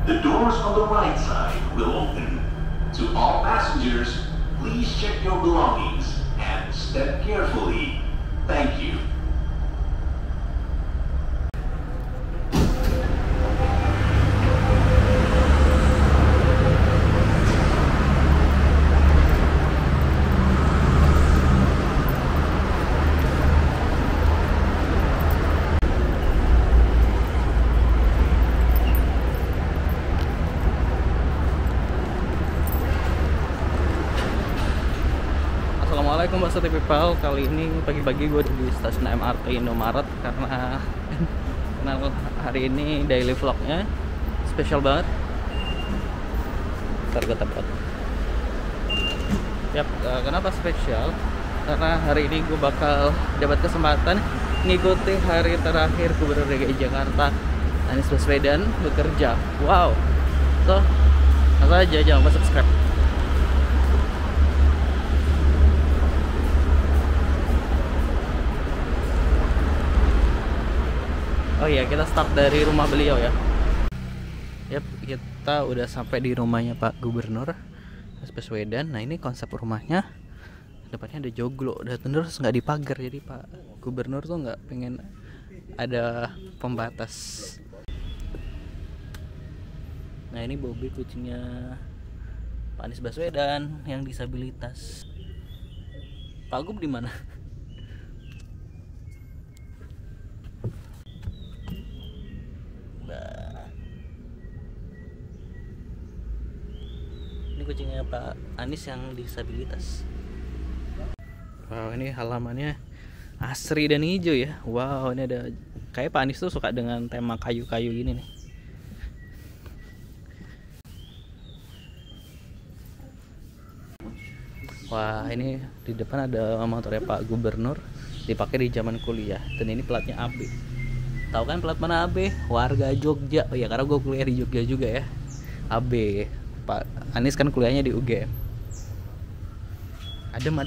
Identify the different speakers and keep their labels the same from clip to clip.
Speaker 1: The doors on the right side will open. To all passengers, please check your belongings and step carefully. Thank you.
Speaker 2: Assalamualaikum Basati People. Kali ini pagi-pagi gue ada di stasiun MRT Indomaret karena hari ini daily vlognya spesial banget. Ntar gue tebak. Yap, kenapa spesial? Karena hari ini gue bakal dapat kesempatan ngikuti hari terakhir Gubernur DKI Jakarta Anies Baswedan bekerja. Wow. So, langsung aja, jangan lupa subscribe. Oh iya, kita start dari rumah beliau ya. Yap, kita udah sampai di rumahnya Pak Gubernur Anies Baswedan. Nah, ini konsep rumahnya. Depannya ada joglo, dan terus nggak dipagar. Jadi Pak Gubernur tuh nggak pengen ada pembatas. Nah, ini Bobby, kucingnya Pak Anies Baswedan yang disabilitas. Pak Gub di mana? Ini kucingnya Pak Anies yang disabilitas. Wow, ini halamannya asri dan hijau ya. Wow, ini ada kayak Pak Anies tuh suka dengan tema kayu-kayu gini nih. Wah, ini di depan ada motornya Pak Gubernur, dipakai di zaman kuliah. Dan ini platnya AB. Tahu kan plat mana AB? Warga Jogja. Oh ya, karena gue kuliah di Jogja juga ya. AB. Pak Anies kan kuliahnya di UGM. Adem.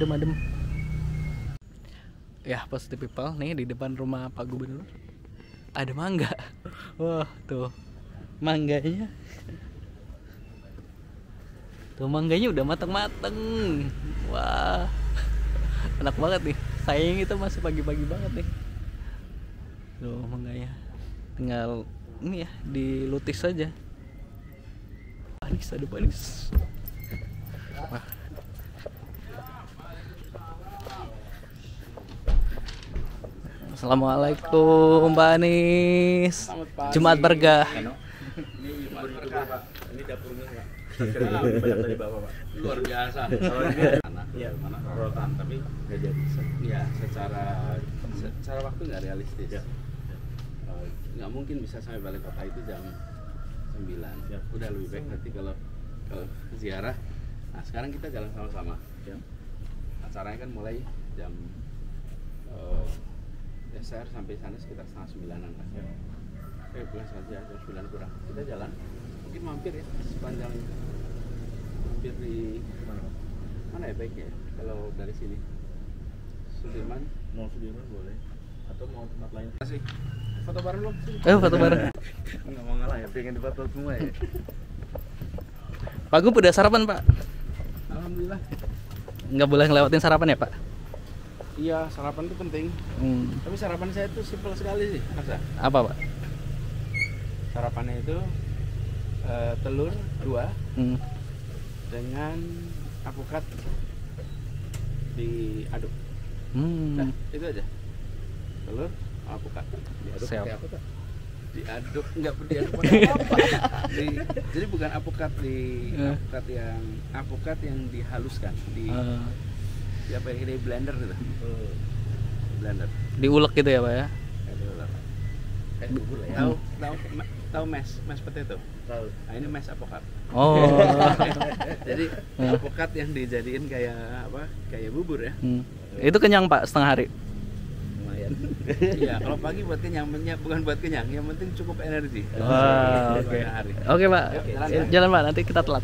Speaker 2: Ya, Positive People, nih di depan rumah Pak Gubernur ada mangga. Wah, tuh mangganya. Tuh mangganya udah mateng-mateng. Wah, enak banget nih. Sayang itu masih pagi-pagi banget nih. Tuh mangganya. Tinggal ini ya, dilutis saja. Ada Panis. Wah. Assalamualaikum Pak Anies. Jumat berkah.
Speaker 3: Ini Jumat berkah, Pak. Ini dapurnya, Pak. Banyak dari Bapak, Pak. Luar biasa. Kalau ini mana rotan, tapi nggak jadi. Ya, secara waktu nggak realistis. Nggak mungkin bisa sampai balik kota itu jam 9. Udah lebih baik nanti kalau ziarah. Nah, sekarang kita jalan sama-sama. Acaranya kan mulai jam dasar sampai sana sekitar 8:30-an lah. Pulang saja jam 9 kurang. Kita jalan. Mungkin mampir ya sepanjang itu. Mampir di mana ya baiknya? Kalau dari sini Sudirman, mau Sudirman boleh. Atau mau tempat lain? Kasih. Foto bareng belum?
Speaker 2: Foto bareng.
Speaker 3: Nggak mau ngalah ya, pengen difoto semua ya.
Speaker 2: Pak Gub udah sarapan, Pak?
Speaker 3: Alhamdulillah.
Speaker 2: Nggak boleh ngelewatin sarapan ya, Pak?
Speaker 3: Iya, sarapan itu penting. Tapi sarapan saya itu simpel sekali sih, Masa.
Speaker 2: Apa, Pak?
Speaker 3: Sarapannya itu telur 2 dengan alpukat diaduk. Nah, itu aja. Telur, alpukat diaduk pakai apa, Pak? Diaduk, enggak diaduk pakai apa? Jadi bukan alpukat alpukat yang dihaluskan di apa yang di blender gitu. Blender.
Speaker 2: Diulek gitu ya, Pak ya?
Speaker 3: Kayak bubur lah ya. Tahu mash potato? Tahu. Nah, ini mash alpukat.
Speaker 2: Oh.
Speaker 3: Jadi alpukat yang dijadiin kayak apa? Kayak bubur ya.
Speaker 2: Itu kenyang, Pak, setengah hari.
Speaker 3: Lumayan. Iya, kalau pagi buat kenyang, bukan buat kenyang, yang penting cukup energi.
Speaker 2: Wah, oke. Oke, Pak. Jalan, Pak, nanti kita telat.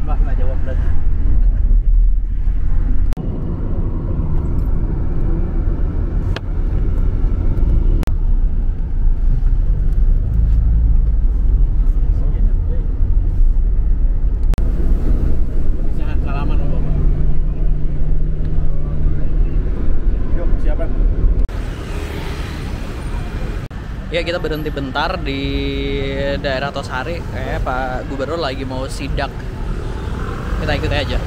Speaker 2: Mbak nggak jawab lagi. Ya, kita berhenti bentar di daerah Tosari. Kayak Pak Gubernur lagi mau sidak. Kita ikuti aja.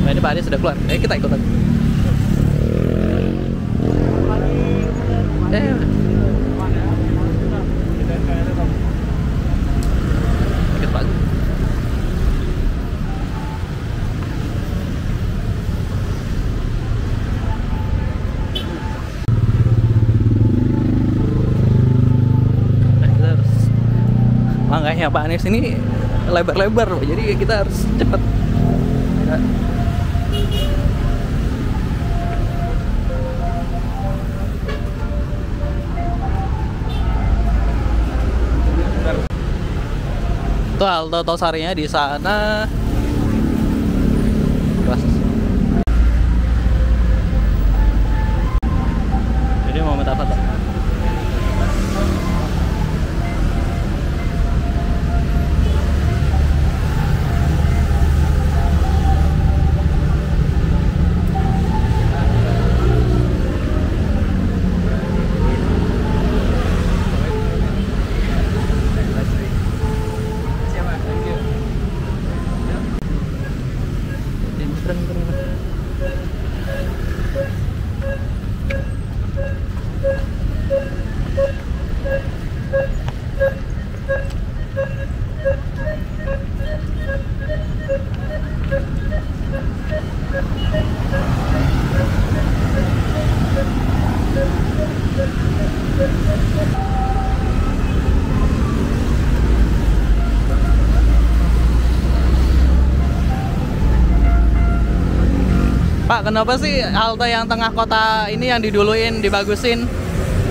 Speaker 2: Nah, ini Pak Anies sudah keluar. Kita ikut aja. Ikut Pak. Makanya Pak Anies ini lebar-lebar, jadi kita harus cepet. Tuh halte Tosarinya di sana. Jadi mau minta foto. Pak, kenapa sih halte yang tengah kota ini yang diduluin, dibagusin?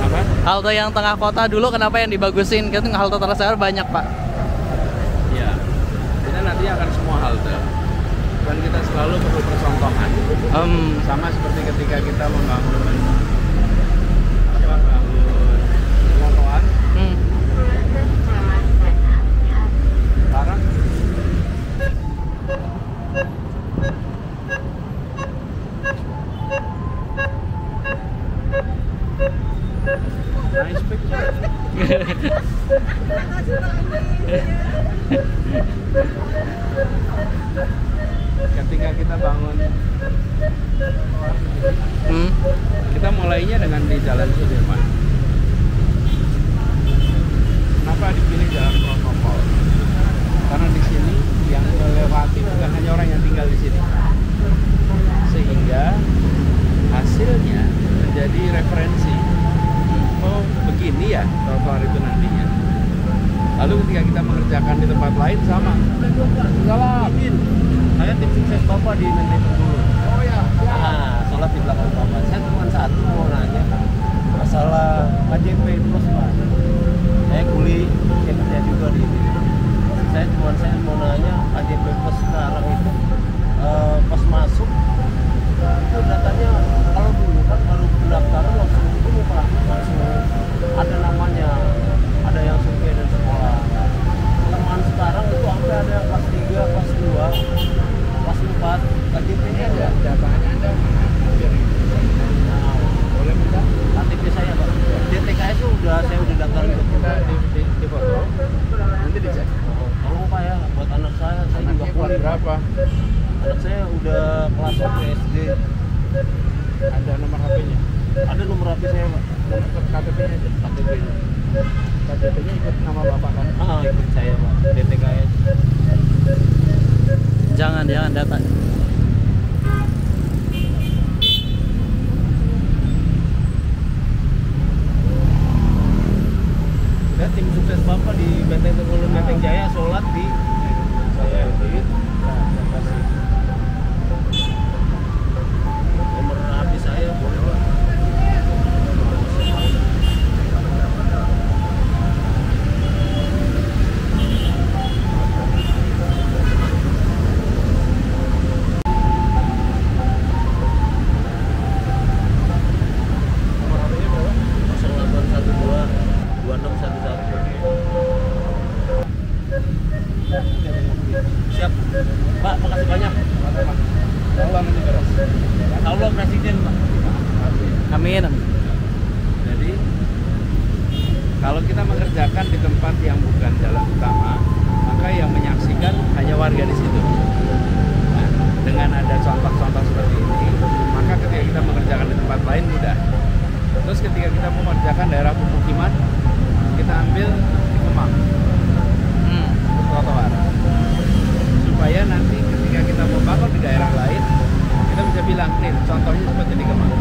Speaker 3: Apa?
Speaker 2: Halte yang tengah kota dulu kenapa yang dibagusin? Kan halte transjakarta banyak, Pak.
Speaker 3: Ya, kita nanti akan semua halte. Dan kita selalu perlu percontohan. Sama seperti ketika kita membangun trotoar. Sekarang nice picture. Ketika kita bangun, kita mulainya dengan di Jalan Sudirman. Kenapa dipilih jalan protokol? Karena di sini yang melewati bukan hanya orang yang tinggal di sini, sehingga hasilnya menjadi referensi. Oh, begini ya trotoar itu nantinya. Lalu ketika kita mengerjakan di tempat lain sama. Salam.
Speaker 4: Saya tim sukses Bapak di Menteng dulu.
Speaker 3: Oh ya.
Speaker 4: Nah, sholat di belakang Bapak. Saya cuma satu mau nanya masalah KJP Plus Pak. Saya kuli kerja juga di ini. Saya mau nanya KJP Plus sekarang itu pas masuk itu datanya kalau dulu kan baru pendaftaran langsung ini Pak, langsung ada namanya, ada yang survei dan sekolah. Teman sekarang itu sampai ada yang kelas 3, kelas 2, kelas 4, KJP-nya enggak?
Speaker 3: Datanya Anda
Speaker 4: Nah,
Speaker 3: boleh minta?
Speaker 4: KTP saya Pak. DTKS udah saya udah daftar itu.
Speaker 3: Kita di foto. Nanti dicek.
Speaker 4: Tolong Pak ya, buat anak saya juga
Speaker 3: Anaknya kelas
Speaker 4: kuliah.
Speaker 3: berapa?
Speaker 4: Anak saya udah kelas 1 SD.
Speaker 3: Ada nomor HP-nya.
Speaker 4: Ada nomor HP saya Pak.
Speaker 3: Nomor KTP-nya aja.
Speaker 4: KTP-nya.
Speaker 3: KTP-nya ikut nama Bapak kan?
Speaker 4: Ikut saya Pak. DTKS.
Speaker 2: Jangan data.
Speaker 4: Saya tim sukses Bapak di Menteng Tengulu Menteng Jaya, sholat di saya edit. Saya kasih nomor HP saya boleh Pak. Nomor HP-nya berapa? 0812 2611. Siap Pak, makasih banyak.
Speaker 3: Allah nanti beres.
Speaker 4: Allah Presiden Pak.
Speaker 2: Amin.
Speaker 3: Jadi kalau kita mengerjakan di tempat yang bukan jalan utama, maka yang menyaksikan hanya warga di situ. Nah, dengan ada contoh-contoh seperti ini, maka ketika kita mengerjakan di tempat lain mudah. Terus ketika kita mau mengerjakan daerah pemukiman, kita ambil di Kemang, trotoar, supaya nanti ketika kita mau bangun di daerah lain, kita bisa bilang, nih contohnya seperti di Kemang.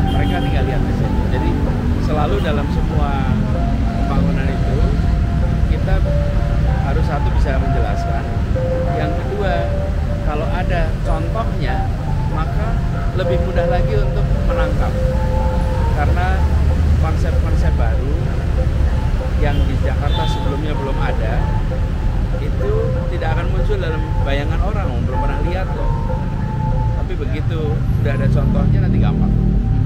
Speaker 3: Mereka tinggal lihat di sini. Jadi selalu dalam semua pembangunan itu kita harus satu bisa menjelaskan. Yang kedua, kalau ada contohnya, maka lebih mudah lagi untuk menangkap. Karena konsep-konsep baru yang di Jakarta sebelumnya belum ada, itu tidak akan muncul dalam bayangan orang, belum pernah lihat kok. Tapi begitu sudah ada contohnya nanti gampang.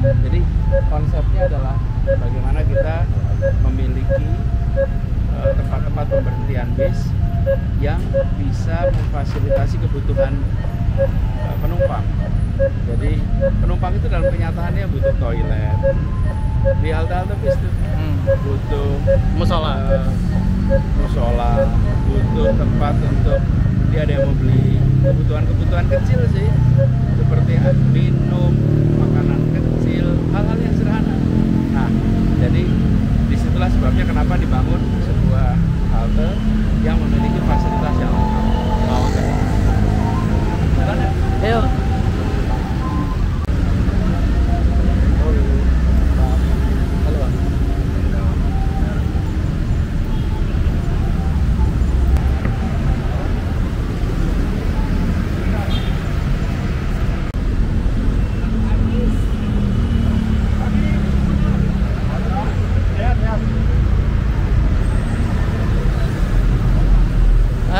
Speaker 3: Jadi konsepnya adalah bagaimana kita memiliki tempat-tempat pemberhentian bis yang bisa memfasilitasi kebutuhan penumpang. Jadi penumpang itu dalam kenyataannya butuh toilet di halte-halte bis itu, butuh musola, butuh tempat untuk dia ada yang mau beli kebutuhan kecil sih, seperti minum, makanan kecil, hal-hal yang sederhana. Nah, jadi disitulah sebabnya kenapa dibangun sebuah halte yang memiliki fasilitas yang lengkap. Mau nggak? Jalan ya?
Speaker 2: Ayo.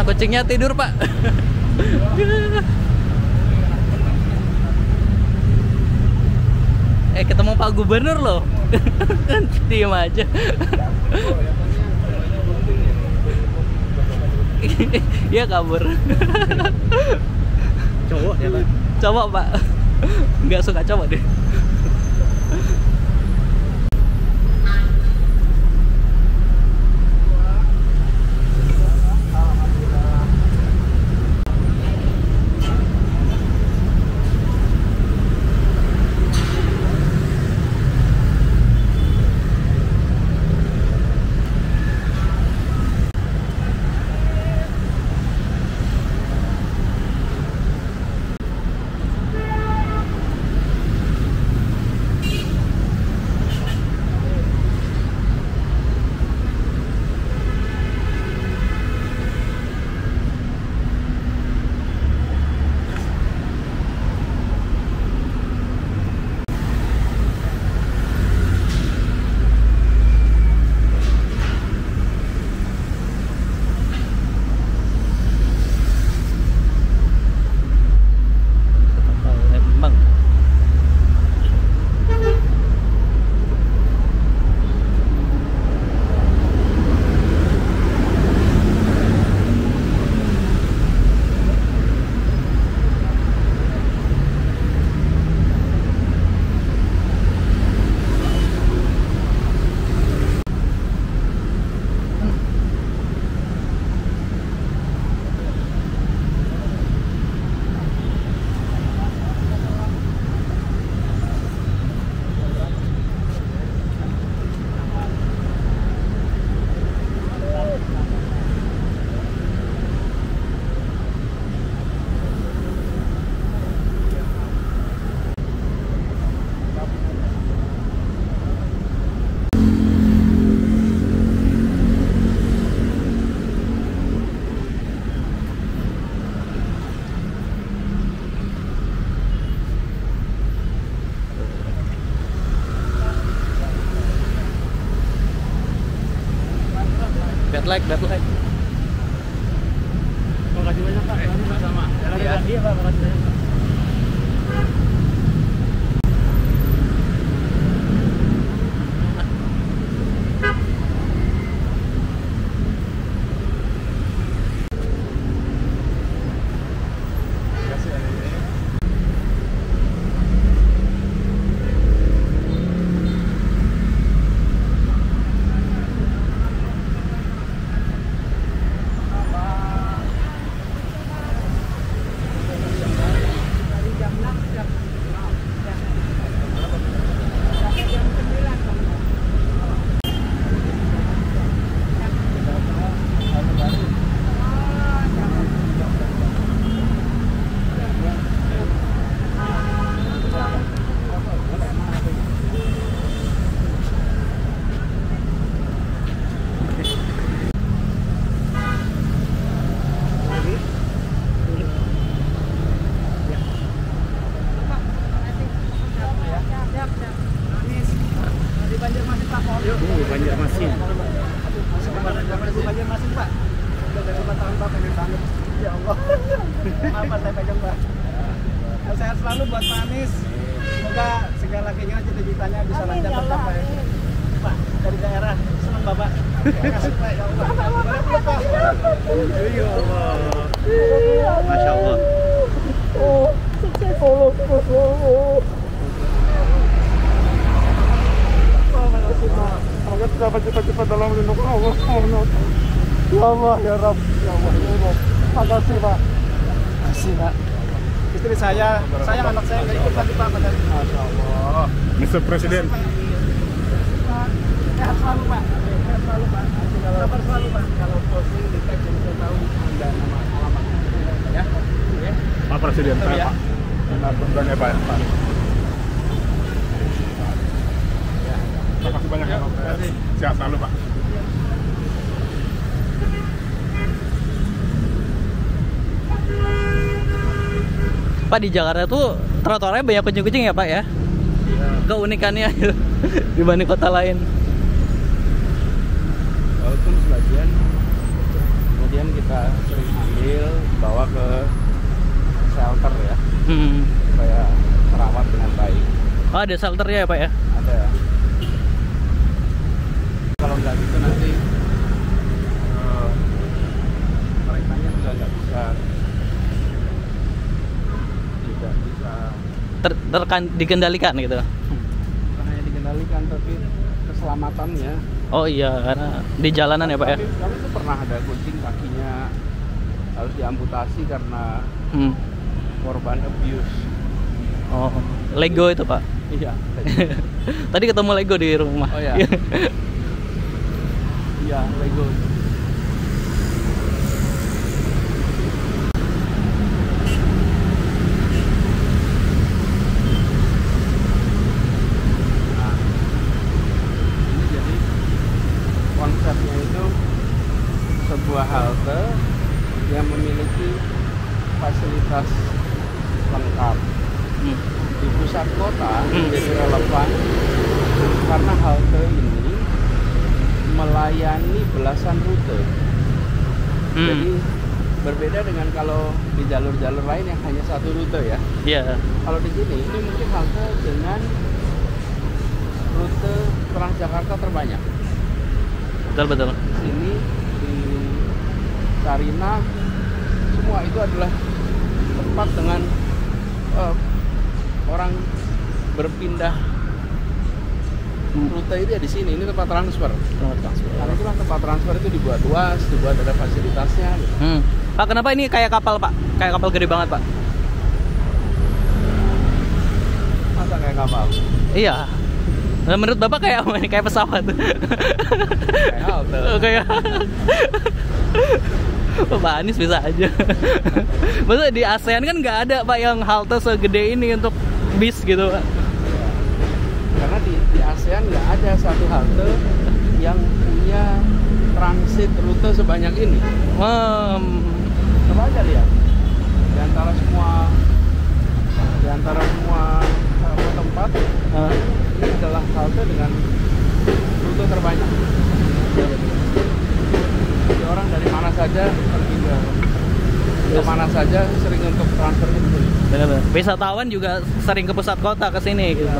Speaker 2: Kucingnya tidur, Pak. Ketemu Pak Gubernur loh. Diem aja. Iya kabur.
Speaker 4: Cowok ya Pak?
Speaker 2: Cowok Pak. Nggak suka cowok deh. Bad luck.
Speaker 4: Makasih banyak Pak.
Speaker 3: Sama-sama.
Speaker 4: Iya Pak, makasih banyak. Maaf Pak, saya pegang Pak. Sehat selalu buat Pak Anies. Semoga segala keinginan cita-citanya bisa lancar tercapai. Pak, dari daerah senang Bapak. Terima kasih Pak. Ya Allah.
Speaker 2: Ya Allah. Masya Allah.
Speaker 5: Semoga dapat cepat-cepat dalam lindungan Allah. Ya Allah, ya Rabb, ya Allah, ya Allah. Makasih Pak.
Speaker 4: Makasih Pak. Istri saya anak saya nggak ikut lagi Pak. Masya Allah.
Speaker 5: Mr. Presiden.
Speaker 4: Sehat selalu Pak. Sehat selalu Pak. Sabar selalu Pak. Kalau posting di tag yang saya tahu Anda nama alamat ya. Oke.
Speaker 5: Pak Presiden,
Speaker 4: Betul, ya.
Speaker 5: Pak. Benar-benar ya Pak. Terima kasih banyak ya Pak. Sehat selalu Pak.
Speaker 2: Pak, di Jakarta tuh trotoarnya banyak kucing-kucing ya Pak ya? Keunikannya dibanding kota lain.
Speaker 3: Walaupun sebagian kemudian kita sering ambil bawa ke shelter ya, supaya terawat dengan baik.
Speaker 2: Oh, ada shelternya ya Pak ya?
Speaker 3: Ada. Kalau nggak gitu nanti mereka juga nggak bisa
Speaker 2: dikendalikan gitu.
Speaker 3: bukan hanya dikendalikan tapi keselamatannya.
Speaker 2: Oh iya, karena di jalanan ya Pak ya?
Speaker 3: Kami tuh pernah ada kucing kakinya harus diamputasi karena korban abuse.
Speaker 2: Oh, Lego itu Pak?
Speaker 3: Iya.
Speaker 2: Tadi ketemu Lego di rumah.
Speaker 3: Oh ya. Iya, Lego. Nah, ini jadi konsepnya itu sebuah halte yang memiliki fasilitas lengkap. Di pusat kota menjadi relevan karena halte ini melayani belasan rute. Jadi berbeda dengan kalau di jalur-jalur lain yang hanya satu rute ya.
Speaker 2: Iya.
Speaker 3: Kalau di sini ini mungkin halte dengan rute Transjakarta terbanyak.
Speaker 2: Betul.
Speaker 3: Di sini di Sarinah semua itu adalah tempat dengan orang berpindah rute itu ya di sini. Ini tempat transfer. Karena itulah tempat transfer itu dibuat luas, dibuat ada fasilitasnya. Gitu.
Speaker 2: Pak, kenapa ini kayak kapal Pak? Kayak kapal gede banget Pak?
Speaker 3: Masa kayak kapal?
Speaker 2: Iya. Nah, menurut Bapak kayak apa ini? Kayak pesawat?
Speaker 3: Kayak halte.
Speaker 2: Oh, kayak. Pak Anies bisa aja. Maksudnya di ASEAN kan nggak ada Pak yang halte segede ini untuk bis gitu Pak.
Speaker 3: Karena di ASEAN nggak ada satu halte yang punya transit rute sebanyak ini. Coba aja lihat. Di antara semua tempat, ini adalah halte dengan rute terbanyak. Jadi orang dari mana saja pergi ke mana saja sering untuk transfer ke sini.
Speaker 2: Benar. Wisatawan juga sering ke pusat kota ke sini gitu.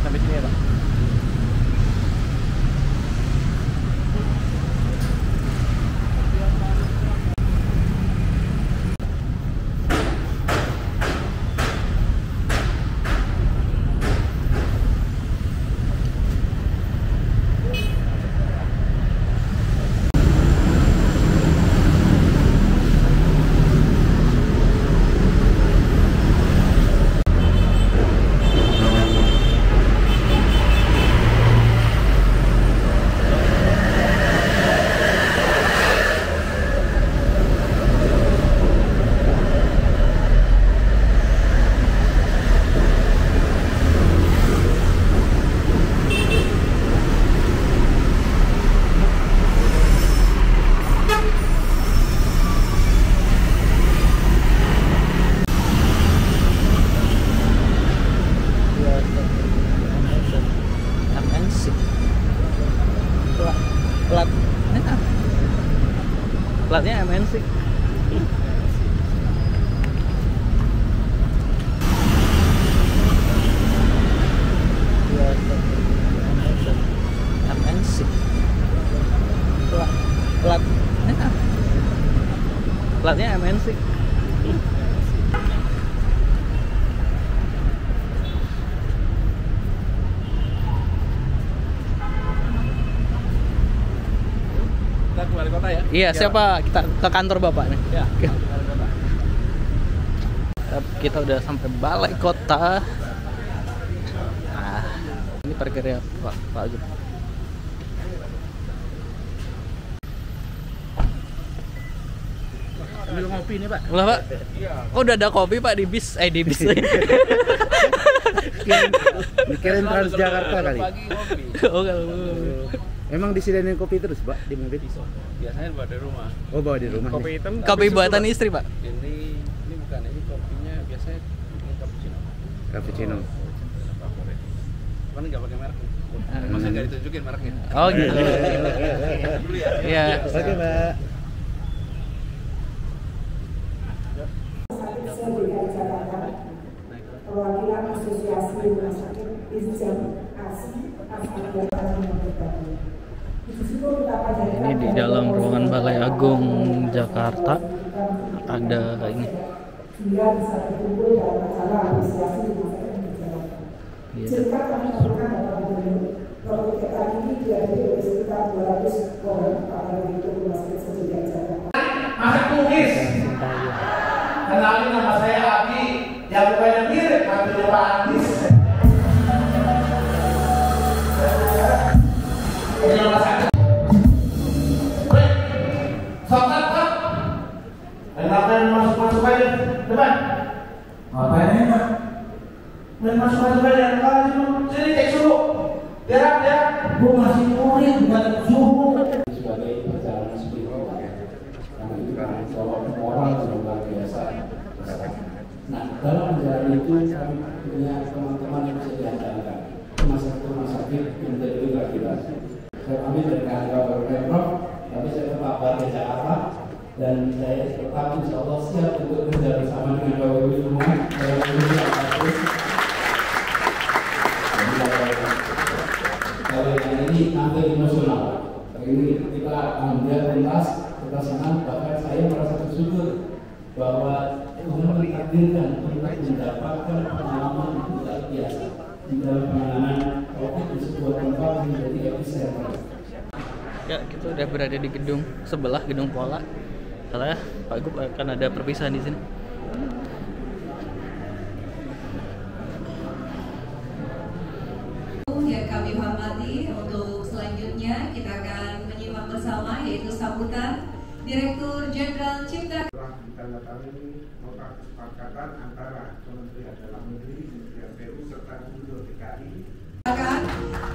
Speaker 3: Sampai sini ya Pak.
Speaker 2: Platnya MNC. MNC. Platnya MNC.
Speaker 3: Kita ke wali kota ya?
Speaker 2: Iya, siapa? Kita ke kantor Bapak nih.
Speaker 3: Ya.
Speaker 2: Kita udah sampai balai kota. Nah, ini parkirnya Pak Agus.
Speaker 3: Ambil ngopi nih Pak.
Speaker 2: Lah Pak, kok udah ada kopi Pak di bis? Di bis.
Speaker 6: Mikirin Transjakarta kali.
Speaker 3: Pagi ngopi.
Speaker 2: Oh, kalau
Speaker 6: Emang disediain kopi terus, Pak, di mobil?
Speaker 3: Biasanya buat di rumah.
Speaker 6: Oh, bawa di rumah.
Speaker 3: Kopi hitam.
Speaker 2: kopi buatan istri Pak.
Speaker 3: Ini bukan, ini kopinya biasanya ini cappuccino.
Speaker 6: Cappuccino.
Speaker 3: Favorit. Cuman nggak pakai merek. Masa nggak ditunjukin mereknya?
Speaker 2: Oh gitu.
Speaker 3: Dulu ya.
Speaker 2: Iya.
Speaker 6: Oke, Pak.
Speaker 7: Perwakilan Asosiasi Rumah Sakit Irjen Asi
Speaker 2: Ini di dalam ruangan Balai Agung Jakarta ada ini.
Speaker 7: Sehingga bisa berkumpul dalam acara apresiasi rumah sakit yang berjalan. Jika kami lakukan data gubernur, kalau kegiatan ini dihadiri oleh sekitar 200 orang pada begitu rumah sakit sendiri Jakarta.
Speaker 8: Masa tulis. Kenalin nama saya Abi, yang bukannya mirip Abi Pak Andis. Ini rumah sakit. Woi, sokat Pak. Ngapain masuk aja depan? Ngapain ini Pak? Masuk aja kali sini cek suhu. Gerak. Gua masih murid bukan suhu.
Speaker 9: Sebagai perjalanan spiritual, karena itu kan soal moral luar biasa. Nah, dalam perjalanan itu kami punya teman-teman yang bisa diandalkan. Rumah sakit yang menjadi juga kita. Saya ambil dari kabar Pemprov, tapi saya tetap warga Jakarta dan saya tetap insya Allah siap untuk kerja bersama dengan Bapak Ibu semua. Kalau yang ini nanti emosional. Ini kita ambil tuntas, kita senang, bahkan saya merasa bersyukur bahwa Tuhan mentakdirkan untuk mendapatkan pengalaman yang luar biasa di dalam penanganan COVID di sebuah tempat yang menjadi epicenter.
Speaker 2: Ya, kita udah berada di gedung sebelah, gedung Pola. Karena Pak Gub akan ada perpisahan di sini.
Speaker 10: Yang kami hormati, untuk selanjutnya kita akan menyimak bersama yaitu sambutan Direktur Jenderal Cipta.
Speaker 5: Telah ditandatangani nota kesepakatan antara Kementerian Dalam Negeri, Kementerian PU serta Gubernur DKI.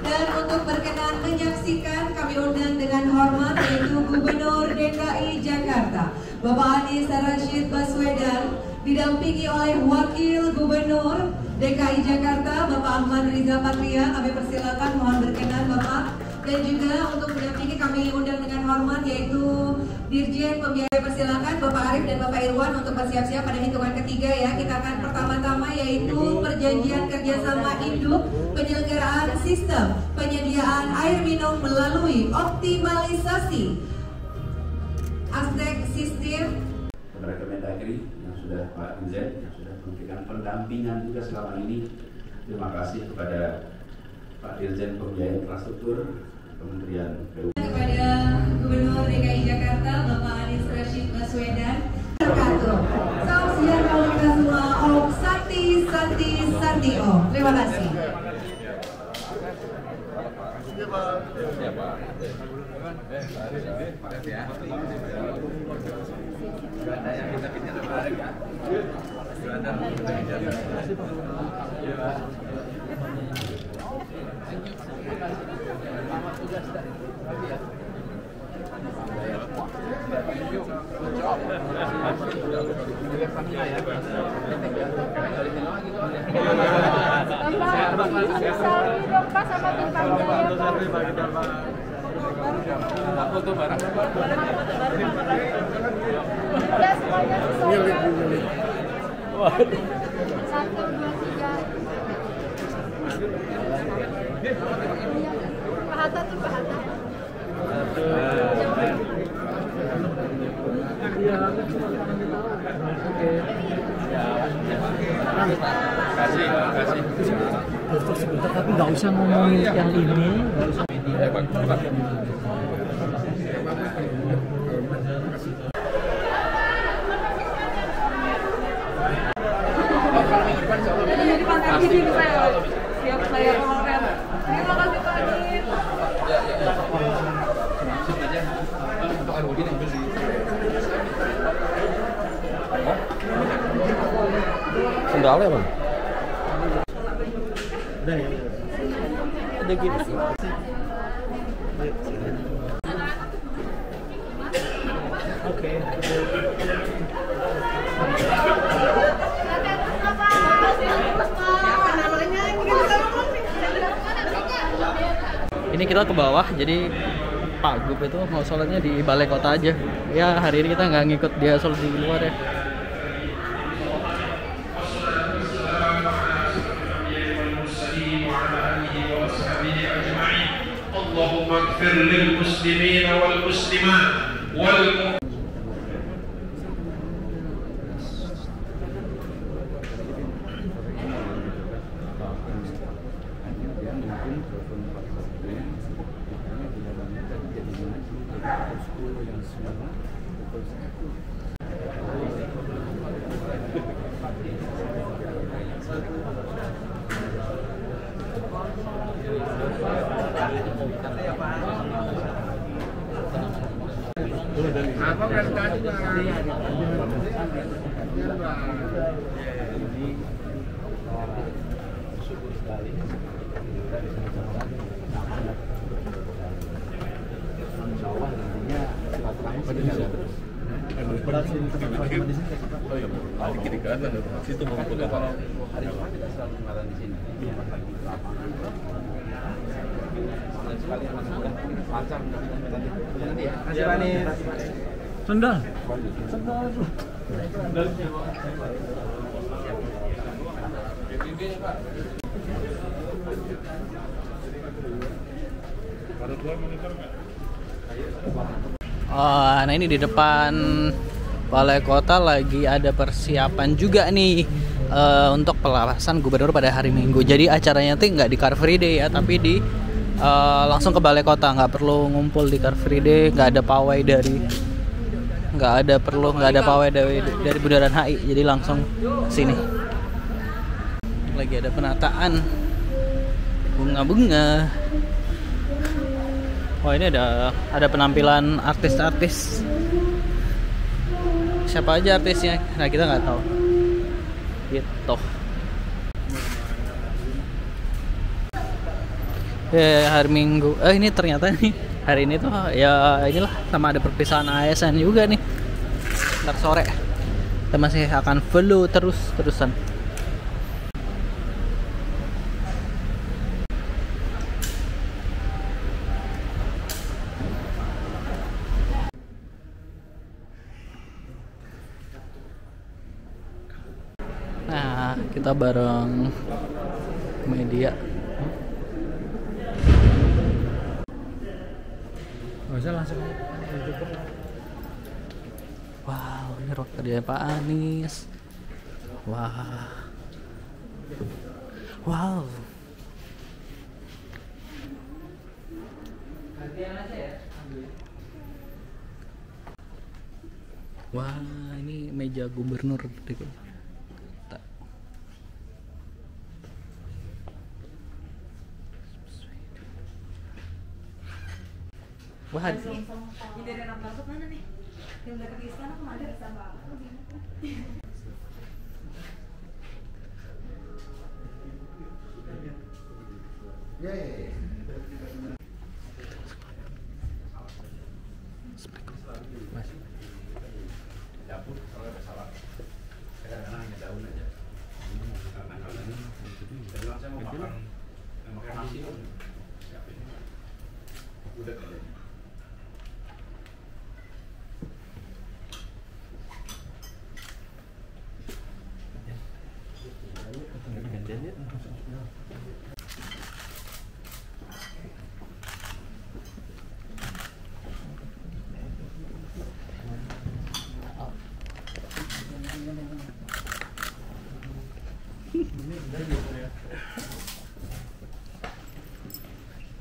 Speaker 10: Dan untuk berkenan menyaksikan kami undang dengan hormat yaitu Gubernur DKI Jakarta Bapak Anies Rashid Baswedan, didampingi oleh Wakil Gubernur DKI Jakarta Bapak Ahmad Riza Patria. Kami persilakan, mohon berkenan Bapak. Dan juga untuk mendampingi kami undang dengan hormat yaitu Dirjen Pembiayaan. Persilakan Bapak Arif dan Bapak Irwan untuk bersiap-siap pada hitungan ketiga ya. Kita akan pertama-tama yaitu perjanjian kerjasama induk penyelenggaraan sistem penyediaan air minum melalui optimalisasi aspek sistem.
Speaker 9: Kepada Kemendagri yang sudah Pak Dirjen yang sudah memberikan pendampingan juga selama ini. Terima kasih kepada Pak Dirjen Pembiayaan Infrastruktur Kementerian PU.
Speaker 10: Kepada Gubernur DKI Jakarta Bapak Anies Rashid Baswedan. Salam sejahtera untuk kita semua. Om Santi Om. Terima kasih.
Speaker 3: Aku tuh barang.
Speaker 5: Milik.
Speaker 3: Waduh.
Speaker 11: 1, 2, 3. Pak Hatta tuh Pak Hatta.
Speaker 3: Kasih.
Speaker 12: Terus sebentar, tapi nggak usah ngomongin yang ini.
Speaker 11: Jadi pantai gini saya siap saya kemarin. Terima kasih Pak Adit.
Speaker 4: Sendalnya bang.
Speaker 12: Udah ya.
Speaker 4: Ada gitu.
Speaker 12: Oke.
Speaker 2: Ini kita ke bawah, jadi Pak Gub itu mau sholatnya di balai kota aja. Ya hari ini kita nggak ngikut dia sholat di luar ya.
Speaker 8: Allahumma ighfir lil muslimin wal muslimat wal apa kan tadi
Speaker 3: Kiri kanan, situ mau buka kalau hari Jumat kita selalu makan di sini. Sekali lancar nanti ya. Kasih manis.
Speaker 12: Sendal.
Speaker 2: Oh, nah ini di depan balai kota lagi ada persiapan juga nih untuk pelepasan gubernur pada hari Minggu. Jadi acaranya tuh nggak di Car Free Day ya, tapi di langsung ke balai kota, nggak perlu ngumpul di Car Free Day, nggak ada pawai dari Bundaran HI, jadi langsung sini. Lagi ada penataan bunga-bunga. Wah, ini ada penampilan artis-artis. Siapa aja artisnya? Nah, kita nggak tahu. Gitu. Hari Minggu. Ini ternyata nih hari ini tuh ya inilah, sama ada perpisahan ASN juga nih. Ntar sore kita masih akan follow terusan. Nah, kita bareng media.
Speaker 12: Nggak usah langsung.
Speaker 2: Wow, ini rok kerja Pak Anies. Wow. Wah, ini meja gubernur gitu. Wah,
Speaker 11: ini dari anak masuk mana nih? Yang udah ke istana kemana sama aku?
Speaker 3: Dapur kalau ada salah. Kadang-kadang hanya daun aja. Karena kalau ini saya mau makan nasi. Gudeg aja.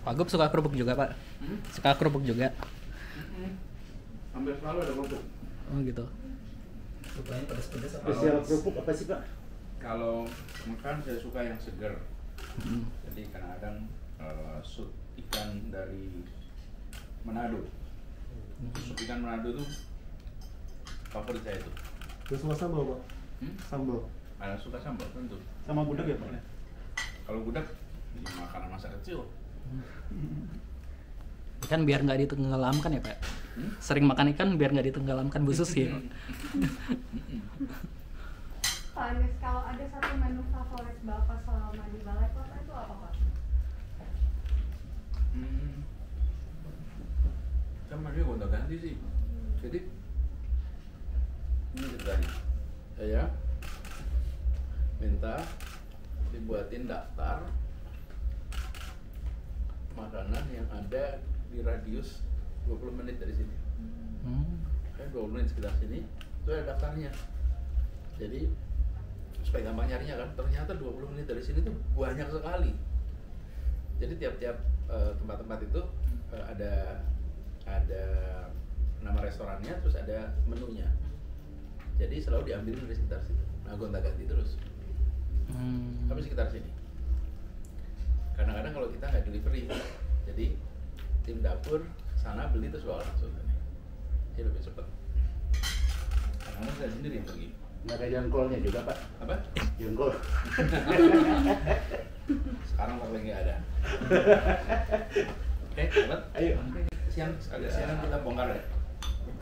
Speaker 2: Pak Gub suka kerupuk juga, Pak? Suka kerupuk juga?
Speaker 3: Hampir selalu ada kerupuk.
Speaker 2: Oh gitu.
Speaker 12: Sukanya pedas-pedas apa?
Speaker 6: Spesial kerupuk apa sih Pak?
Speaker 3: Kalau makan saya suka yang segar. Jadi kadang-kadang sup ikan dari Manado. Sup ikan Manado tuh favorit saya tuh.
Speaker 5: Terus sama sambal Pak? Sambal?
Speaker 3: Ada suka sambal tentu.
Speaker 5: Sama gudeg ya Pak?
Speaker 3: Kalau gudeg makanan masa kecil.
Speaker 2: Ikan biar nggak ditenggelamkan ya Pak? Sering makan ikan biar nggak ditenggelamkan Bu Susi.
Speaker 11: Pak Anies, kalau ada satu menu favorit Bapak selama di Balai Kota itu apa Pak?
Speaker 3: Sama dia gonta ganti sih. Jadi ini ceritanya. Saya minta dibuatin daftar makanan yang ada di radius 20 menit dari sini. Kayak 20 menit sekitar sini, itu ada daftarnya. Jadi supaya gampang nyarinya kan, ternyata 20 menit dari sini tuh banyak sekali. Jadi tiap-tiap tempat-tempat itu ada nama restorannya, terus ada menunya. Jadi selalu diambilin dari sekitar situ. Nah, gonta-ganti terus. Tapi sekitar sini. Kadang-kadang kalau kita nggak delivery, jadi tim dapur sana beli terus bawa langsung. Jadi lebih cepat. Kadang-kadang saya sendiri yang pergi.
Speaker 6: Nggak ada jengkolnya juga Pak?
Speaker 3: Apa?
Speaker 6: Jengkol.
Speaker 3: Sekarang lagi nggak ada. Oke, cepat. Ayo. Agak siang kita bongkar ya.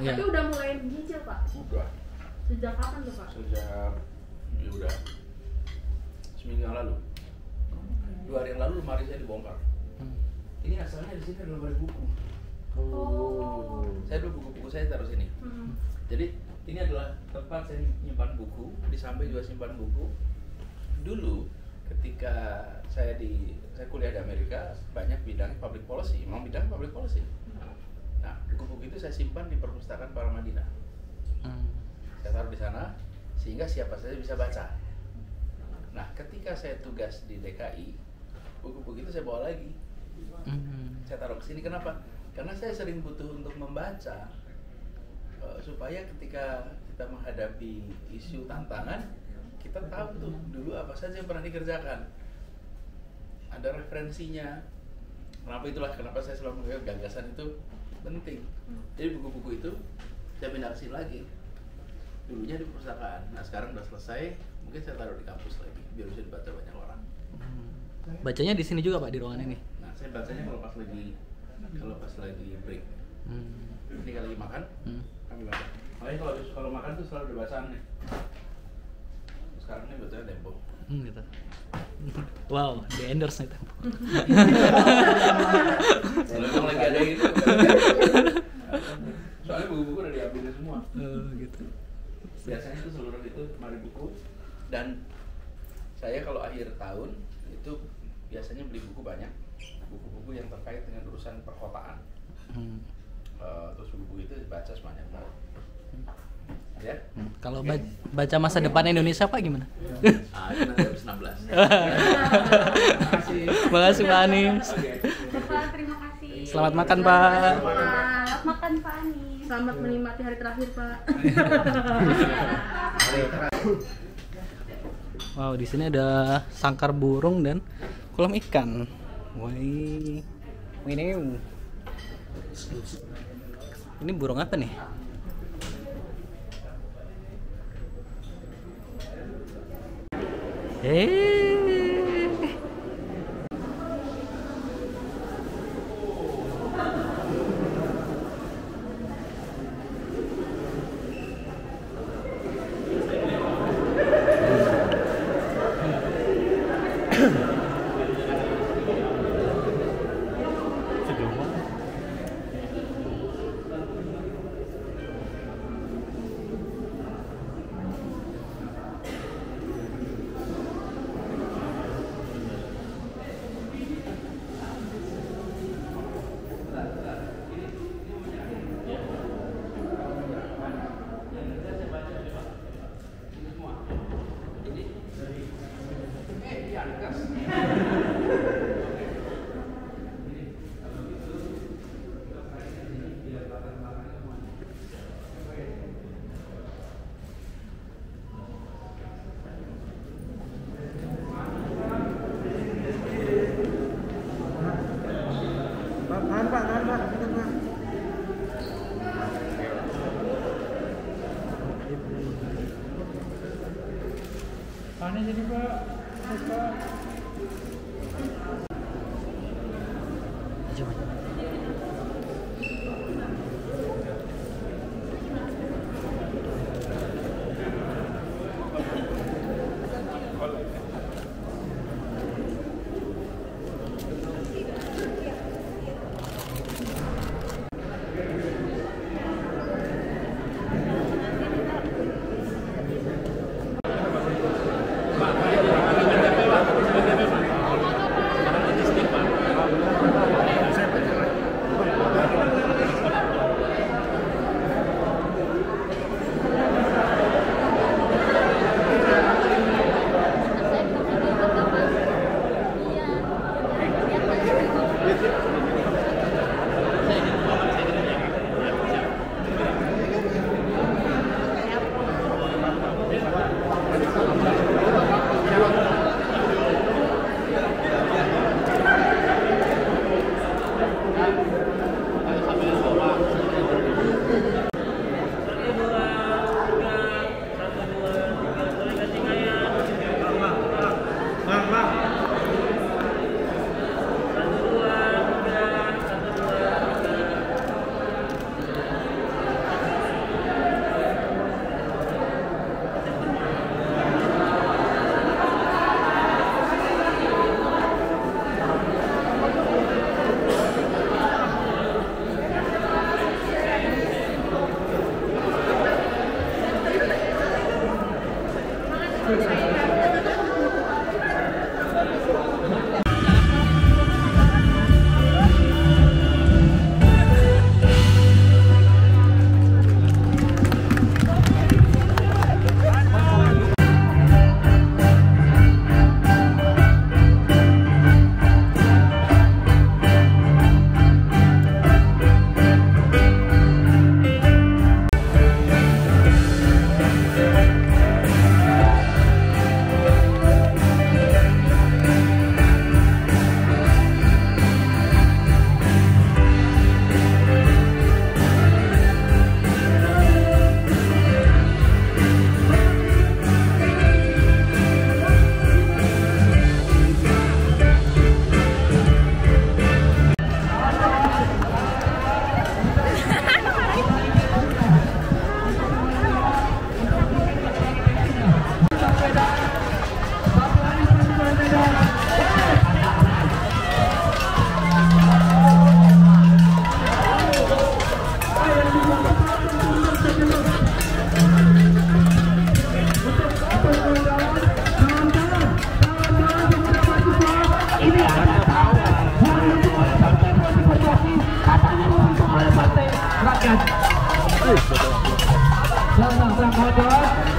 Speaker 11: Tapi udah mulai nyicil Pak?
Speaker 3: Udah.
Speaker 11: Sejak kapan tuh Pak?
Speaker 3: Sejak ya udah seminggu yang lalu. 2 hari yang lalu lemari saya dibongkar. Ini asalnya di sini ada lemari buku. Saya dulu buku-buku saya taruh sini. Jadi ini adalah tempat saya nyimpan buku, di samping juga simpan buku. Dulu ketika saya kuliah di Amerika, banyak bidang public policy, memang bidang public policy. Nah, buku-buku itu saya simpan di perpustakaan Paramadina. Saya taruh di sana sehingga siapa saja bisa baca. Nah, ketika saya tugas di DKI, buku-buku itu saya bawa lagi. Saya taruh ke sini. Kenapa? Karena saya sering butuh untuk membaca supaya ketika kita menghadapi isu tantangan, kita tahu tuh dulu apa saja yang pernah dikerjakan. Ada referensinya. Kenapa saya selalu menganggap gagasan itu penting. Jadi buku-buku itu saya pindah ke sini lagi. Dulunya di perpustakaan. Nah, sekarang udah selesai, mungkin saya taruh di kampus lagi biar bisa dibaca banyak orang.
Speaker 2: Bacanya di sini juga Pak, di ruangan ini?
Speaker 3: Nah, saya bacanya kalau pas lagi break. Ini kalau lagi makan, kami baca. Makanya kalau makan tuh selalu ada bacaan nih. Sekarang ini bacanya Tempo.
Speaker 2: Gitu. Wow, di endorse nih Tempo.
Speaker 3: Kalau memang lagi ada itu. Soalnya buku-buku udah diambil semua.
Speaker 2: Gitu.
Speaker 3: Biasanya itu seluruh itu lemari buku, dan saya kalau akhir tahun itu biasanya beli buku banyak, buku-buku yang terkait dengan urusan perkotaan. Terus buku-buku itu dibaca semuanya. Ya?
Speaker 2: Kalau baca masa depan Indonesia Pak gimana?
Speaker 3: Itu nanti habis 16.
Speaker 2: Terima kasih Pak Anies.
Speaker 11: Bapak, terima kasih.
Speaker 2: Selamat makan Pak.
Speaker 11: Selamat makan Pak Anies. Selamat menikmati hari terakhir Pak.
Speaker 2: Wow, di sini ada sangkar burung dan kolam ikan. Wih, ini burung apa nih?
Speaker 5: Nahan Pak. Panen jadi Pak.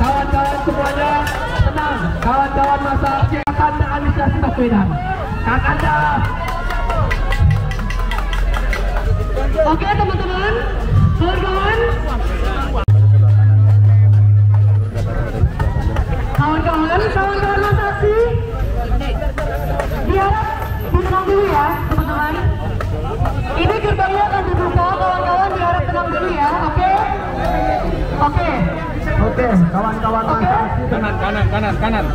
Speaker 5: Kawan-kawan semuanya tenang. Kawan-kawan masa aksi akan Anies Baswedan. Kakanda. Oke teman-teman, kawan-kawan. Kawan-kawan masa aksi. Diharap tenang dulu ya teman-teman. Ini gerbangnya akan dibuka, kawan-kawan diharap tenang dulu ya, oke? Oke, kawan-kawan masa aksi. Kanan.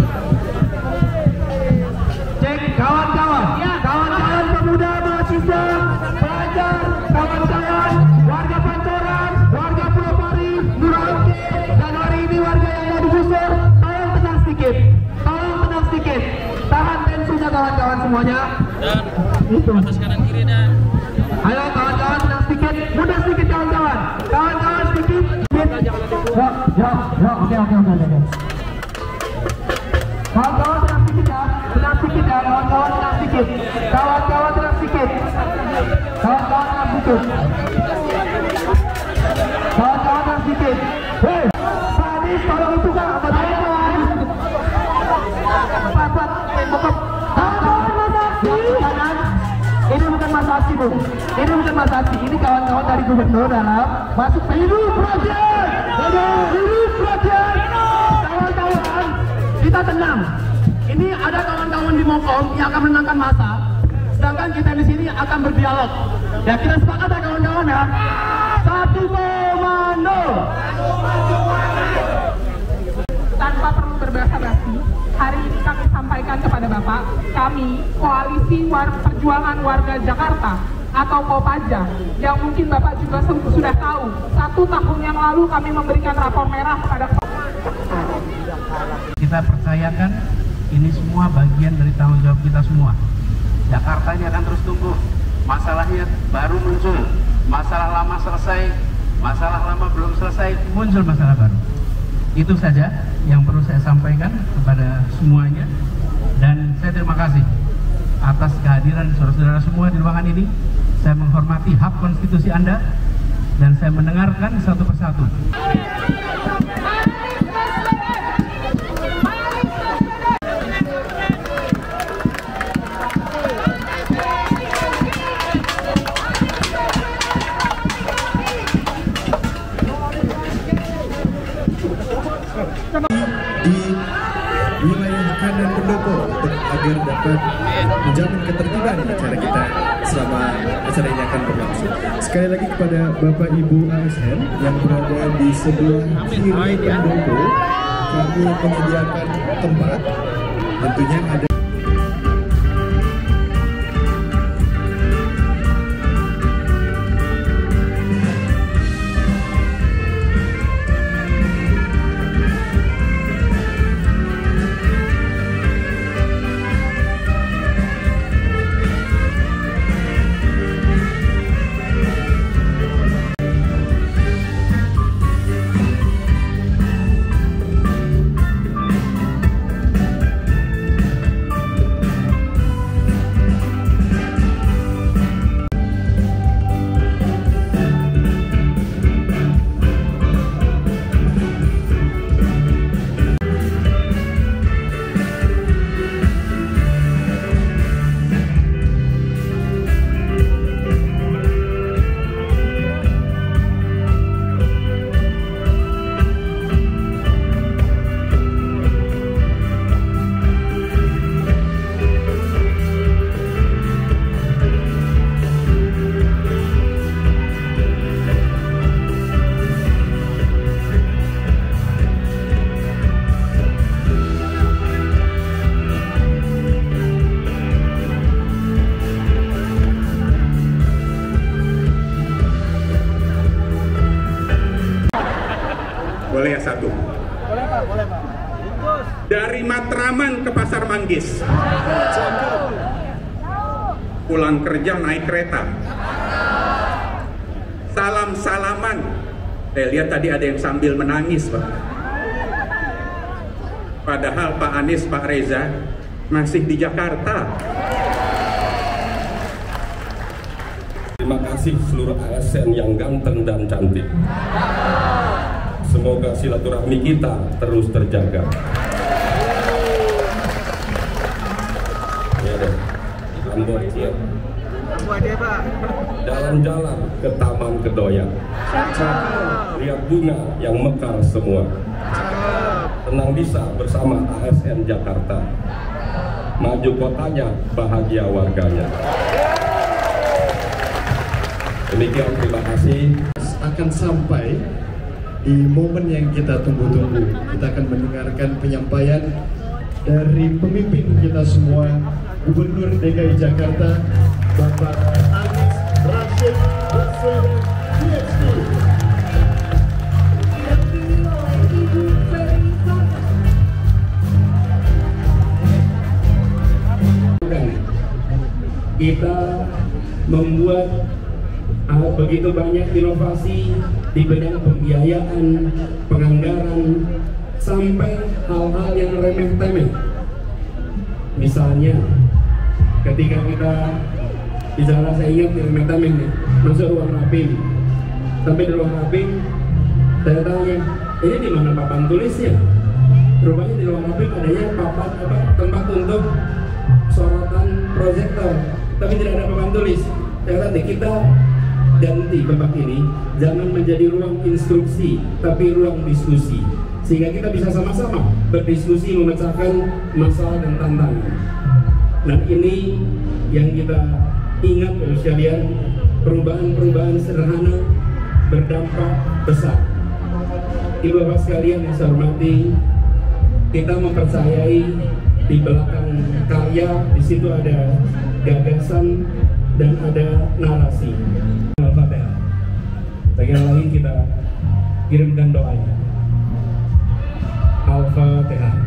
Speaker 5: Cek kawan-kawan. Ya, kawan-kawan pemuda, mahasiswa, pelajar, kawan-kawan, warga Pancoran, warga Pulau Pari, Merauke, dan hari ini warga yang mau digusur, tolong tenang sedikit. Tahan tensinya kawan-kawan semuanya. Dan itu atas kanan kiri dan. Ayo kawan-kawan tenang sedikit, mudah sedikit kawan-kawan. Kawan-kawan sedikit. Ya, oke. Kawan-kawan tenang sedikit ya, kawan-kawan tenang sedikit. Kawan-kawan tenang sedikit. Hei, Pak Anies tolong itu Pak, kawan-kawan masa aksi. Ini bukan masa aksi Bu, ini kawan-kawan dari gubernur dalam masuk hidup Rakyat. Kawan-kawan, kita tenang. Ini ada kawan-kawan di Mongkong yang akan menenangkan massa.
Speaker 8: sedangkan kita di sini akan berdialog. Ya, kita sepakat ya kawan-kawan ya. Satu komando.
Speaker 11: Tanpa perlu berbahasa-basi, hari ini kami sampaikan kepada Bapak, kami Koalisi Perjuangan Warga Jakarta atau Kopaja, yang mungkin Bapak juga sudah tahu, 1 tahun yang lalu kami memberikan rapor merah kepada
Speaker 8: kita percayakan ini semua bagian dari tanggung jawab kita semua. Jakarta ini akan terus tumbuh, masalahnya baru muncul, masalah lama selesai, masalah lama belum selesai, muncul masalah baru. Itu saja yang perlu saya sampaikan kepada semuanya, dan saya terima kasih atas kehadiran saudara-saudara semua di ruangan ini. Saya menghormati hak konstitusi Anda dan saya mendengarkan satu persatu.
Speaker 13: Di wilayah kanan pendopo agar dapat menjamin ketertiban acara kita selama acara ini akan berlangsung. Sekali lagi kepada Bapak Ibu ASN yang berada di sebelah kiri pendopo, kami menyediakan tempat, tentunya ada
Speaker 14: boleh ya satu.
Speaker 8: Boleh Pak, boleh Pak.
Speaker 14: Dari Matraman ke Pasar Manggis. Pulang kerja naik kereta. Salam-salaman. Saya lihat tadi ada yang sambil menangis, Pak. Padahal Pak Anies, Pak Reza masih di Jakarta.
Speaker 15: Terima kasih seluruh ASN yang ganteng dan cantik. Semoga silaturahmi kita terus terjaga. Ya deh, Ambon siap. Jalan-jalan ke Taman Kedoya. Lihat bunga yang mekar semua. Tenang bisa bersama ASN Jakarta. Maju kotanya, bahagia warganya. Demikian, terima kasih.
Speaker 13: Akan sampai di momen yang kita tunggu-tunggu. Kita akan mendengarkan penyampaian dari pemimpin kita semua, Gubernur DKI Jakarta, Bapak Anies Rashid Baswedan, PhD.
Speaker 15: Kita membuat begitu banyak inovasi di bidang pembiayaan, penganggaran, sampai hal-hal yang remeh-temeh. Misalnya, ketika kita bicara, saya ingat remeh-temeh nih, masuk ruang rapim. Sampai di ruang rapim, saya tanya, ini di mana papan tulisnya? Rupanya di ruang rapim adanya papan tempat untuk sorotan proyektor, tapi tidak ada papan tulis. Saya tanya, kita ganti tempat ini, jangan menjadi ruang instruksi, tapi ruang diskusi, sehingga kita bisa sama-sama berdiskusi memecahkan masalah dan tantangan. Nah ini yang kita ingat Bapak sekalian, perubahan-perubahan sederhana berdampak besar. Ibu bapak sekalian yang saya hormati, kita mempercayai di belakang karya di situ ada gagasan dan ada narasi. Al-Fatihah. Bagian lain kita kirimkan doanya. Al-Fatihah.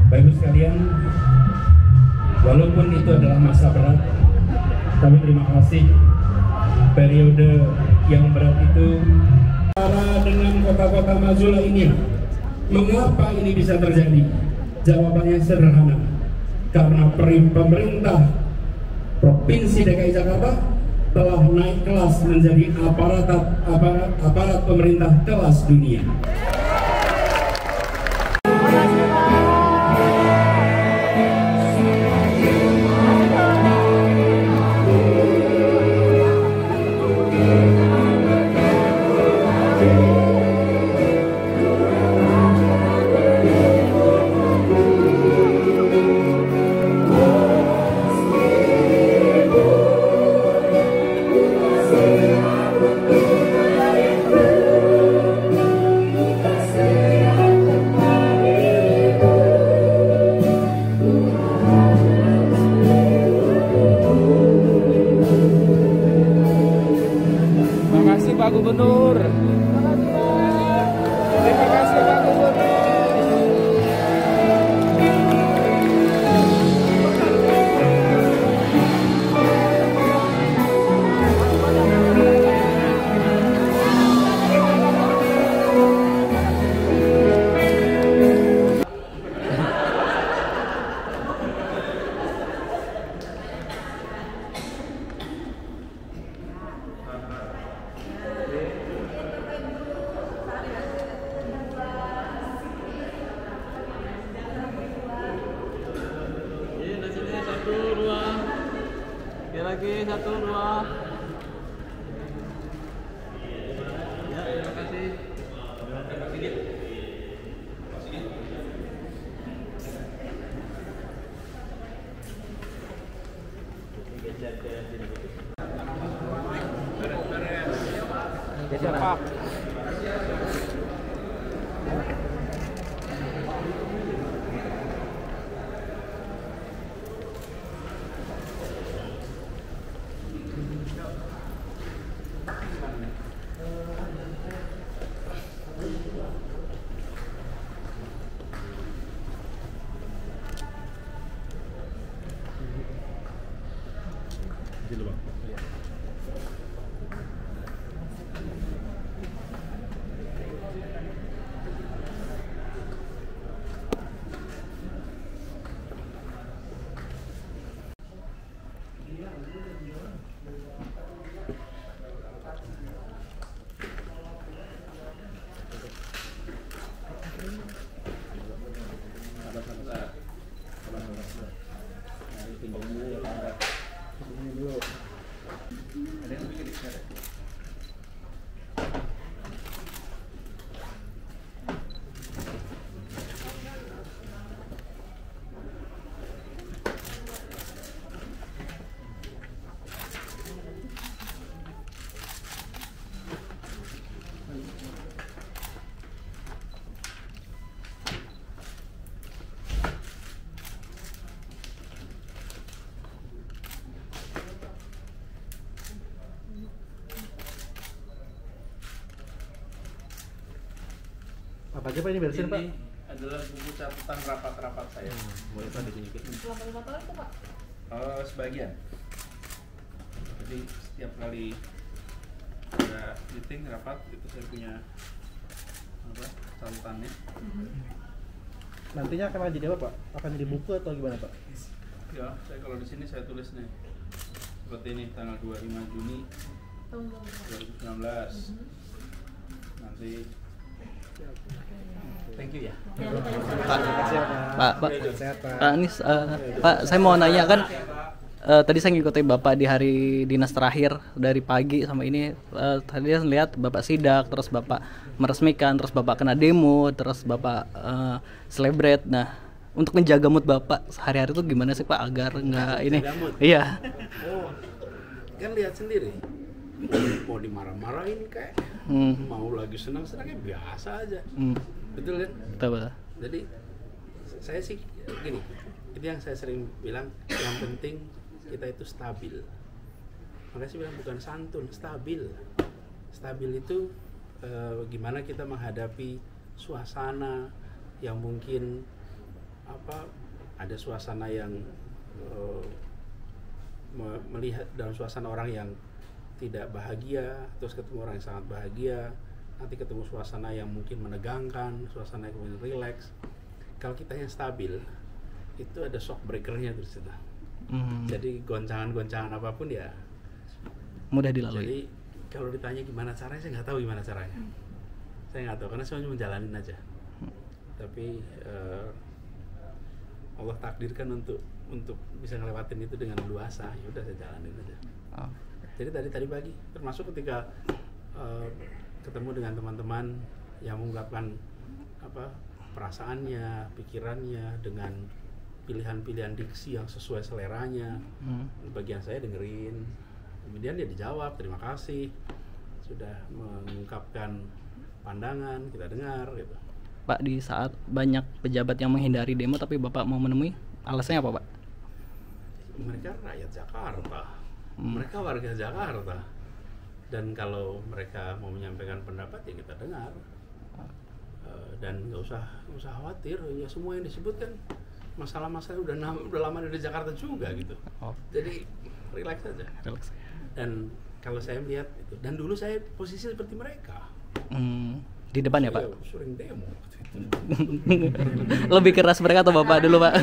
Speaker 15: Bapak sekalian, walaupun itu adalah masa berat, tapi terima kasih periode yang berat itu. Dengan kota-kota maju lainnya, mengapa ini bisa terjadi? Jawabannya sederhana, karena pemerintah Provinsi DKI Jakarta telah naik kelas menjadi aparat pemerintah kelas dunia.
Speaker 3: Pak Gubernur. Terima kasih Pak Gubernur.
Speaker 2: Lagi 1, 2. Ya, terima kasih. Siapa?
Speaker 3: Apa aja Pak ini beresin Pak?
Speaker 14: Ini adalah buku catatan rapat-rapat saya.
Speaker 3: Boleh Pak ditunjukin.
Speaker 11: Selama 5 tahun itu Pak?
Speaker 14: Sebagian. Jadi setiap kali ada meeting rapat itu saya punya catatannya.
Speaker 3: Nantinya akan jadi apa Pak? Akan jadi buku atau gimana Pak?
Speaker 14: Ya, saya kalau di sini saya tulis nih seperti ini tanggal 25 Juni 2019. Nanti
Speaker 2: thank you ya. Pak Anies, Pak saya mau nanya kan tadi saya ngikutin Bapak di hari dinas terakhir dari pagi sampai ini. Tadi saya lihat Bapak sidak, terus Bapak meresmikan, terus Bapak kena demo, terus Bapak celebrate. Nah, untuk menjaga mood Bapak sehari-hari itu gimana sih Pak agar nggak ini? Iya.
Speaker 8: Oh, kan lihat sendiri. Mau dimarah-marahin kayak mau lagi senang-senangnya biasa aja. Betul kan?
Speaker 2: Betul.
Speaker 8: Jadi saya sih gini, itu yang saya sering bilang, yang penting kita itu stabil. Makanya saya bilang bukan santun, stabil. Stabil itu gimana kita menghadapi suasana yang mungkin ada suasana yang melihat dalam suasana orang yang tidak bahagia, terus ketemu orang yang sangat bahagia, nanti ketemu suasana yang mungkin menegangkan, suasana yang mungkin relax. Kalau kita yang stabil, itu ada shock breakernya di situ. Jadi goncangan-goncangan apapun ya
Speaker 2: mudah dilalui.
Speaker 8: Jadi kalau ditanya gimana caranya, saya nggak tahu gimana caranya. Saya nggak tahu karena saya cuma menjalanin aja. Tapi Allah takdirkan untuk bisa ngelewatin itu dengan luasa, ya udah saya jalanin aja. Jadi tadi pagi, termasuk ketika ketemu dengan teman-teman yang mengungkapkan perasaannya, pikirannya dengan pilihan-pilihan diksi yang sesuai seleranya, bagian saya dengerin, kemudian dia dijawab terima kasih sudah mengungkapkan pandangan, kita dengar gitu.
Speaker 2: Pak, di saat banyak pejabat yang menghindari demo tapi Bapak mau menemui, alasannya apa Pak?
Speaker 8: Mereka rakyat Jakarta, mereka warga Jakarta, dan kalau mereka mau menyampaikan pendapat ya kita dengar, dan nggak usah khawatir, ya semua yang disebutkan masalah-masalah udah lama di Jakarta juga gitu. Jadi relax aja. Dan kalau saya melihat itu, dan dulu saya posisi seperti mereka.
Speaker 2: Di depan ya Pak?
Speaker 8: Sering demo.
Speaker 2: Lebih keras mereka atau Bapak dulu Pak?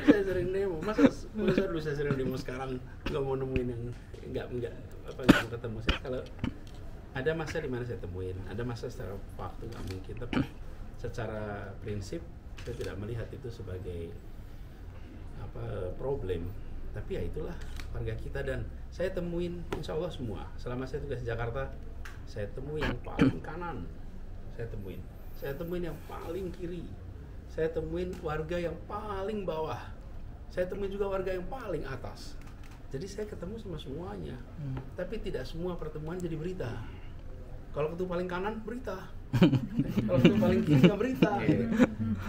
Speaker 8: Saya sering demo. Masa dulu saya sering demo, sekarang nggak mau nemuin yang nggak mau ketemu. Saya kalau ada masa di mana saya temuin, ada masa secara waktu nggak mungkin, tapi secara prinsip saya tidak melihat itu sebagai problem. Tapi ya itulah warga kita, dan saya temuin insya Allah semua. Selama saya tugas di Jakarta, saya temui yang paling kanan, saya temuin yang paling kiri, saya temuin warga yang paling bawah, saya temuin juga warga yang paling atas. Jadi saya ketemu sama semuanya, tapi tidak semua pertemuan jadi berita. Kalau ketemu paling kanan berita, kalau ketemu paling kiri nggak berita,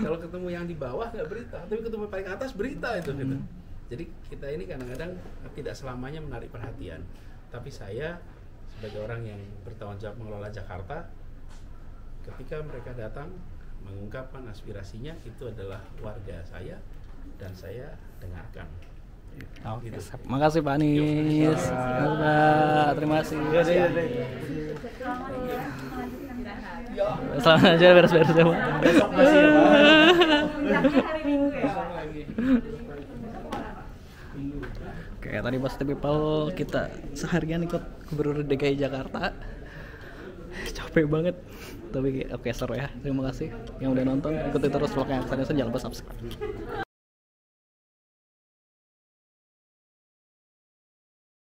Speaker 8: kalau ketemu yang di bawah nggak berita, tapi ketemu paling atas berita itu gitu. Jadi kita ini kadang-kadang tidak selamanya menarik perhatian, tapi saya sebagai orang yang bertanggung jawab mengelola Jakarta, ketika mereka datang mengungkapkan aspirasinya, itu adalah warga saya dan saya dengarkan.
Speaker 2: Oke, gitu. Makasih Pak Anies. Terima kasih. Selamat aja beres-beres ya Pak.
Speaker 4: Besok masih ya Pak.
Speaker 2: Oke, tadi Positive People kita seharian ikut Gubernur DKI Jakarta. Capek banget. Tapi oke seru ya. Terima kasih yang udah nonton. Ikuti terus vlognya. Jangan lupa subscribe.